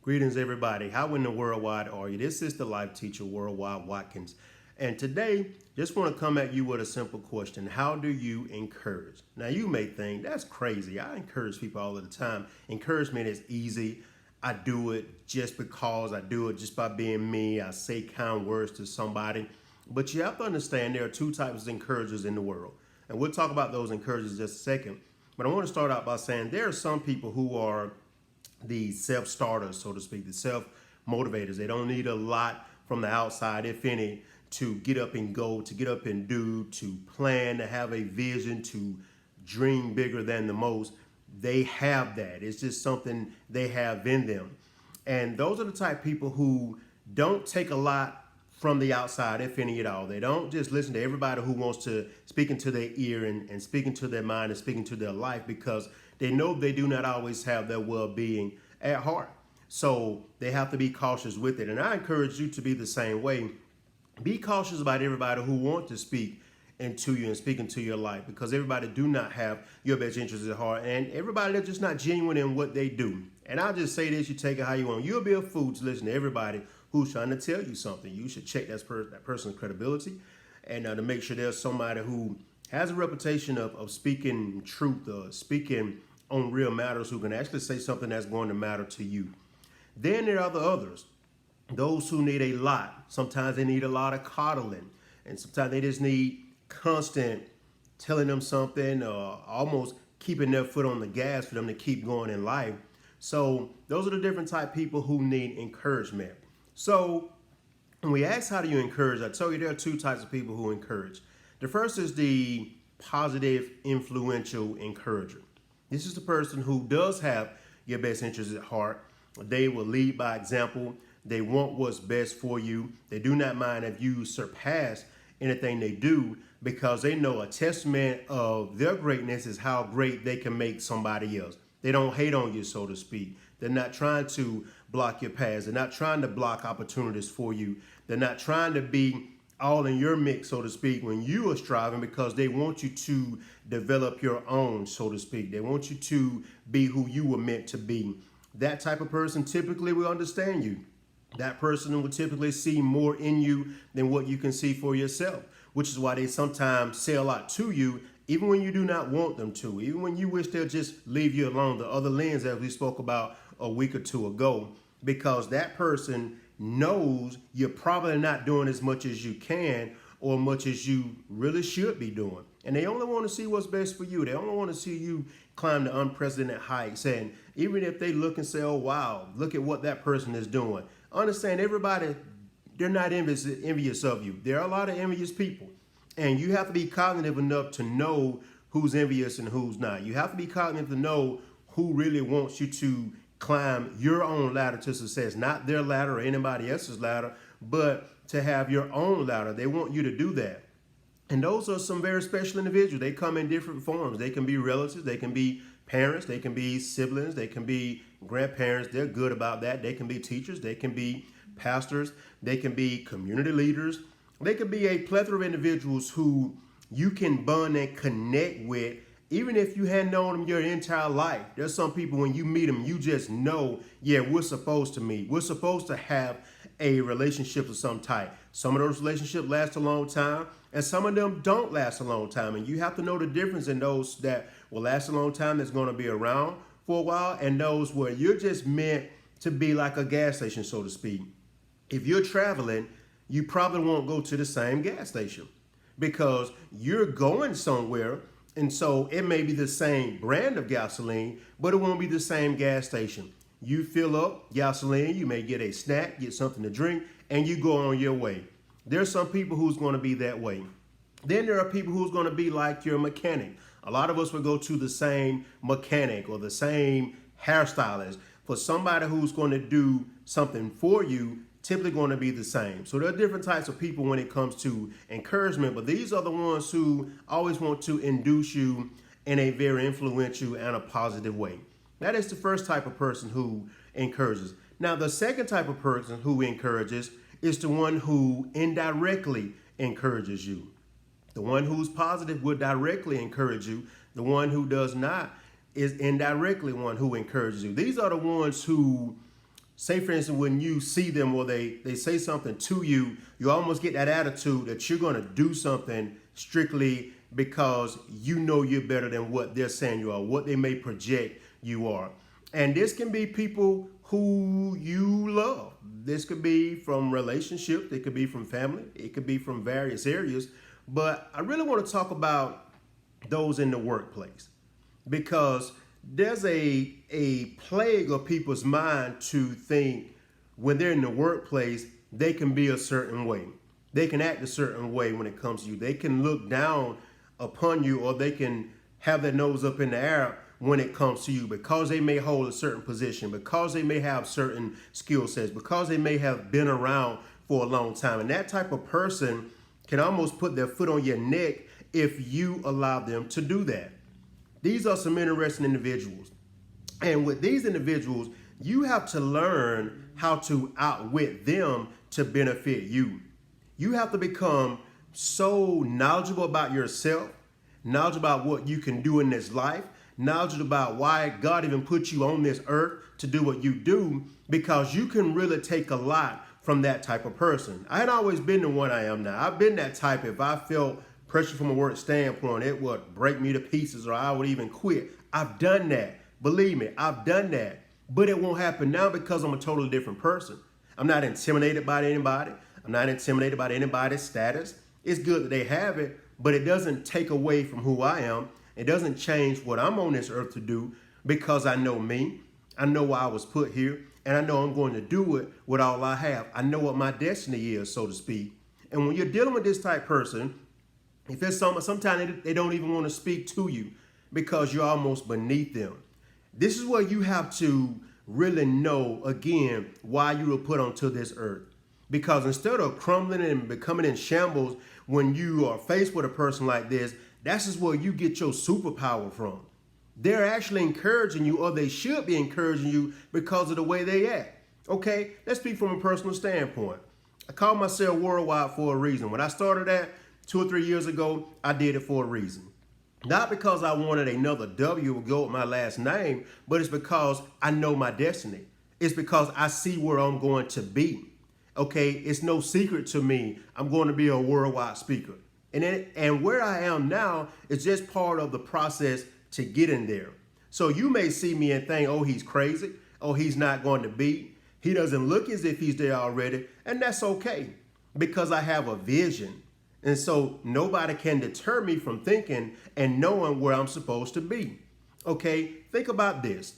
Greetings, everybody. How in the worldwide are you? This is the Life Teacher Worldwide Watkins. And today, just want to come at you with a simple question. How do you encourage? Now, you may think that's crazy. I encourage people all the time. Encouragement is easy. I do it just because I do it just by being me. I say kind words to somebody. But you have to understand there are two types of encouragers in the world. And we'll talk about those encouragers in just a second. But I want to start out by saying there are some people who are the self-starters, so to speak, the self-motivators. They don't need a lot from the outside, if any, to get up and go, to get up and do, to plan, to have a vision, to dream bigger than the most. They have that. It's just something they have in them. And those are the type of people who don't take a lot from the outside, if any at all. They don't just listen to everybody who wants to speak into their ear and speak into their mind and speak into their life, because they know they do not always have their well-being at heart. So they have to be cautious with it. And I encourage you to be the same way. Be cautious about everybody who want to speak into you and speak into your life, because everybody do not have your best interests at heart, and everybody, they're just not genuine in what they do. And I'll just say this, you take it how you want. You'll be a fool to listen to everybody who's trying to tell you something. You should check that person's credibility, and to make sure there's somebody who has a reputation of speaking truth, speaking on real matters, who can actually say something that's going to matter to you. Then there are the others, those who need a lot. Sometimes they need a lot of coddling, and sometimes they just need constant telling them something, or almost keeping their foot on the gas for them to keep going in life. So those are the different type of people who need encouragement. So when we ask how do you encourage, I told you there are two types of people who encourage. The first is the positive, influential encourager. This is the person who does have your best interests at heart. They will lead by example. They want what's best for you. They do not mind if you surpass anything they do, because they know a testament of their greatness is how great they can make somebody else. They don't hate on you, so to speak. They're not trying to block your paths. They're not trying to block opportunities for you. They're not trying to be all in your mix, so to speak, when you are striving, because they want you to develop your own, so to speak. They want you to be who you were meant to be. That type of person typically will understand you. That person will typically see more in you than what you can see for yourself, which is why they sometimes say a lot to you, even when you do not want them to, even when you wish they'll just leave you alone. The other lens that we spoke about a week or two ago, because that person knows you're probably not doing as much as you can or much as you really should be doing. And they only want to see what's best for you. They only want to see you climb the unprecedented heights. And even if they look and say, oh, wow, look at what that person is doing. Understand, everybody, they're not envious of you. There are a lot of envious people. And you have to be cognitive enough to know who's envious and who's not. You have to be cognitive to know who really wants you to climb your own ladder to success, not their ladder or anybody else's ladder, but to have your own ladder. They want you to do that. And those are some very special individuals. They come in different forms. They can be relatives, they can be parents, they can be siblings, they can be grandparents. They're good about that. They can be teachers, they can be pastors, they can be community leaders. They can be a plethora of individuals who you can bond and connect with, even if you hadn't known them your entire life. There's some people, when you meet them, you just know, yeah, we're supposed to meet. We're supposed to have a relationship of some type. Some of those relationships last a long time, and some of them don't last a long time. And you have to know the difference in those that will last a long time, that's going to be around for a while, and those where you're just meant to be like a gas station, so to speak. If you're traveling, you probably won't go to the same gas station because you're going somewhere. And so it may be the same brand of gasoline, but it won't be the same gas station. You fill up gasoline, you may get a snack, get something to drink, and you go on your way. There's some people who's going to be that way. Then there are people who's going to be like your mechanic. A lot of us will go to the same mechanic or the same hairstylist. For somebody who's going to do something for you, typically going to be the same. So there are different types of people when it comes to encouragement, but these are the ones who always want to induce you in a very influential and a positive way. That is the first type of person who encourages. Now, the second type of person who encourages is the one who indirectly encourages you. The one who's positive will directly encourage you. The one who does not is indirectly one who encourages you. These are the ones who Say, for instance, when you see them or they say something to you, you almost get that attitude that you're going to do something strictly because you know you're better than what they're saying you are, what they may project you are. And this can be people who you love. This could be from relationships. It could be from family. It could be from various areas. But I really want to talk about those in the workplace, because there's a plague of people's mind to think when they're in the workplace, they can be a certain way. They can act a certain way when it comes to you. They can look down upon you, or they can have their nose up in the air when it comes to you, because they may hold a certain position, because they may have certain skill sets, because they may have been around for a long time. And that type of person can almost put their foot on your neck if you allow them to do that. These are some interesting individuals. And with these individuals, you have to learn how to outwit them to benefit you. You have to become so knowledgeable about yourself, knowledgeable about what you can do in this life, knowledgeable about why God even put you on this earth to do what you do, because you can really take a lot from that type of person. I had always been the one I am now. I've been that type. If I felt pressure from a work standpoint, it would break me to pieces, or I would even quit. I've done that. Believe me, I've done that. But it won't happen now because I'm a totally different person. I'm not intimidated by anybody. I'm not intimidated by anybody's status. It's good that they have it, but it doesn't take away from who I am. It doesn't change what I'm on this earth to do, because I know me. I know why I was put here, and I know I'm going to do it with all I have. I know what my destiny is, so to speak. And when you're dealing with this type person, if there's sometimes they don't even want to speak to you because you're almost beneath them. This is where you have to really know, again, why you were put onto this earth. Because instead of crumbling and becoming in shambles when you are faced with a person like this, that's just where you get your superpower from. They're actually encouraging you, or they should be encouraging you, because of the way they act. Okay, let's speak from a personal standpoint. I call myself Worldwide for a reason. When I started that 2 or 3 years ago, I did it for a reason. Not because I wanted another W to go with my last name, but it's because I know my destiny. It's because I see where I'm going to be. Okay, it's no secret to me. I'm going to be a worldwide speaker. And where I am now is just part of the process to get in there. So you may see me and think, oh, he's crazy. Oh, he's not going to be. He doesn't look as if he's there already. And that's okay, because I have a vision. And so nobody can deter me from thinking and knowing where I'm supposed to be. Okay, think about this.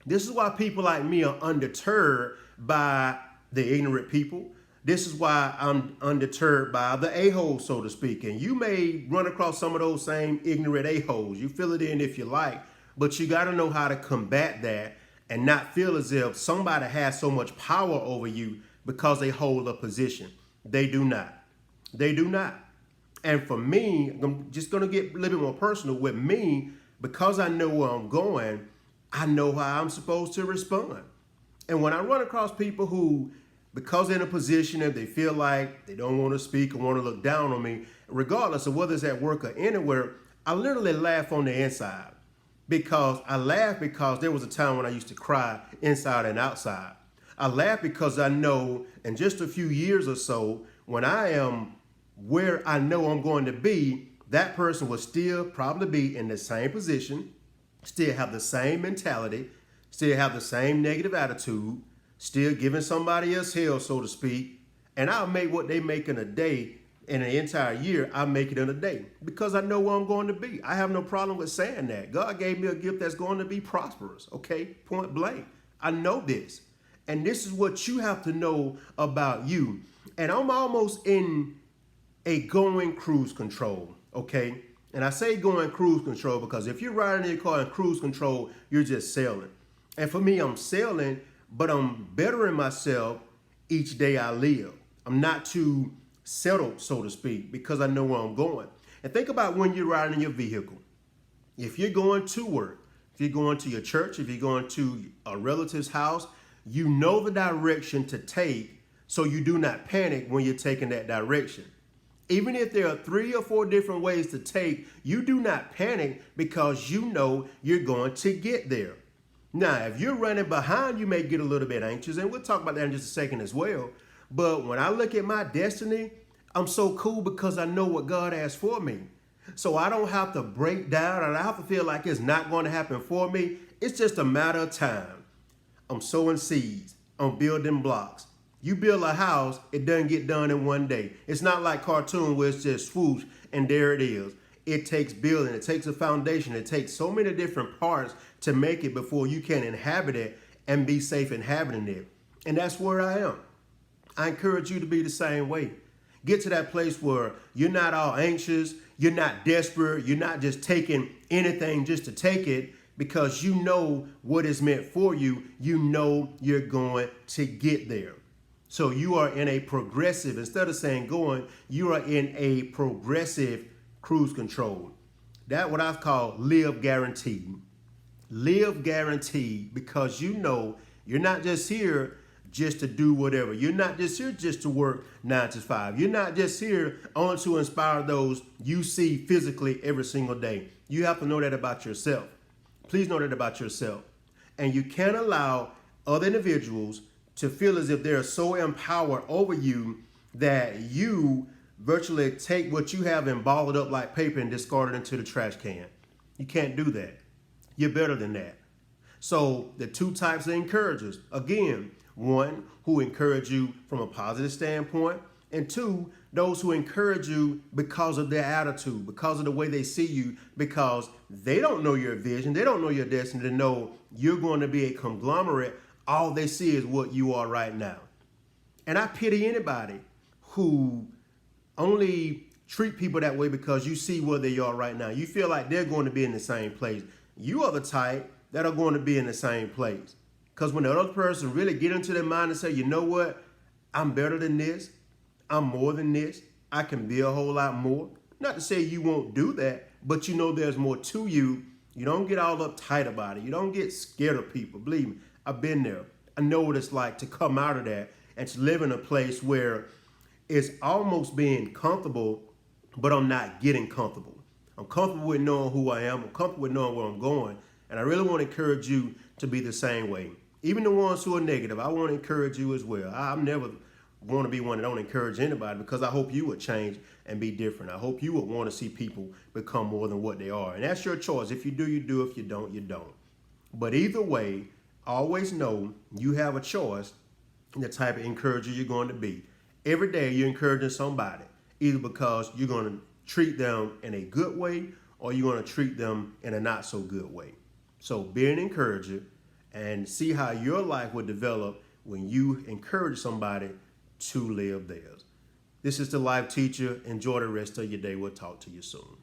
This is why people like me are undeterred by the ignorant people. This is why I'm undeterred by the a-holes, so to speak. And you may run across some of those same ignorant a-holes. You fill it in if you like, but you got to know how to combat that and not feel as if somebody has so much power over you because they hold a position. They do not. They do not. And for me, I'm just going to get a little bit more personal with me. Because I know where I'm going, I know how I'm supposed to respond. And when I run across people who, because they're in a position that they feel like they don't want to speak or want to look down on me, regardless of whether it's at work or anywhere, I literally laugh on the inside. Because I laugh because there was a time when I used to cry inside and outside. I laugh because I know in just a few years or so, when I am where I know I'm going to be, that person will still probably be in the same position, still have the same mentality, still have the same negative attitude, still giving somebody else hell, so to speak. And I'll make what they make in a day, in an entire year, I make it in a day, because I know where I'm going to be. I have no problem with saying that. God gave me a gift that's going to be prosperous, okay? Point blank. I know this. And this is what you have to know about you. And I'm almost in a going cruise control, okay? And I say going cruise control because if you're riding in your car in cruise control, you're just sailing. And for me, I'm sailing, but I'm bettering myself each day I live. I'm not too settled, so to speak, because I know where I'm going. And think about when you're riding in your vehicle. If you're going to work, if you're going to your church, if you're going to a relative's house, you know the direction to take, so you do not panic when you're taking that direction. Even if there are 3 or 4 different ways to take, you do not panic because you know you're going to get there. Now, if you're running behind, you may get a little bit anxious, and we'll talk about that in just a second as well. But when I look at my destiny, I'm so cool because I know what God has for me. So I don't have to break down and I have to feel like it's not going to happen for me. It's just a matter of time. I'm sowing seeds. I'm building blocks. You build a house, it doesn't get done in one day. It's not like cartoon where it's just swoosh and there it is. It takes building, it takes a foundation, it takes so many different parts to make it before you can inhabit it and be safe inhabiting it. And that's where I am. I encourage you to be the same way. Get to that place where you're not all anxious, you're not desperate, you're not just taking anything just to take it, because you know what is meant for you. You know you're going to get there. So you are in a progressive, instead of saying going, you are in a progressive cruise control. That's what I call live guaranteed. Live guaranteed, because you know you're not just here just to do whatever. You're not just here just to work 9 to 5. You're not just here only to inspire those you see physically every single day. You have to know that about yourself. Please know that about yourself. And you can't allow other individuals to feel as if they're so empowered over you that you virtually take what you have and ball it up like paper and discard it into the trash can. You can't do that. You're better than that. So the two types of encouragers, again, one who encourage you from a positive standpoint, and two, those who encourage you because of their attitude, because of the way they see you, because they don't know your vision, they don't know your destiny to know you're going to be a conglomerate. All they see is what you are right now. And I pity anybody who only treat people that way because you see where they are right now. You feel like they're going to be in the same place. You are the type that are going to be in the same place. Because when the other person really get into their mind and say, you know what, I'm better than this, I'm more than this, I can be a whole lot more. Not to say you won't do that, but you know there's more to you. You don't get all uptight about it. You don't get scared of people. Believe me, I've been there. I know what it's like to come out of that and to live in a place where it's almost being comfortable, but I'm not getting comfortable. I'm comfortable with knowing who I am. I'm comfortable with knowing where I'm going. And I really want to encourage you to be the same way. Even the ones who are negative, I want to encourage you as well. I'm never going to be one that don't encourage anybody, because I hope you would change and be different. I hope you would want to see people become more than what they are. And that's your choice. If you do, you do. If you don't, you don't. But either way, always know you have a choice in the type of encourager you're going to be. Every day you're encouraging somebody, either because you're going to treat them in a good way or you're going to treat them in a not so good way. So be an encourager and see how your life will develop when you encourage somebody to live theirs. This is the Life Teacher. Enjoy the rest of your day. We'll talk to you soon.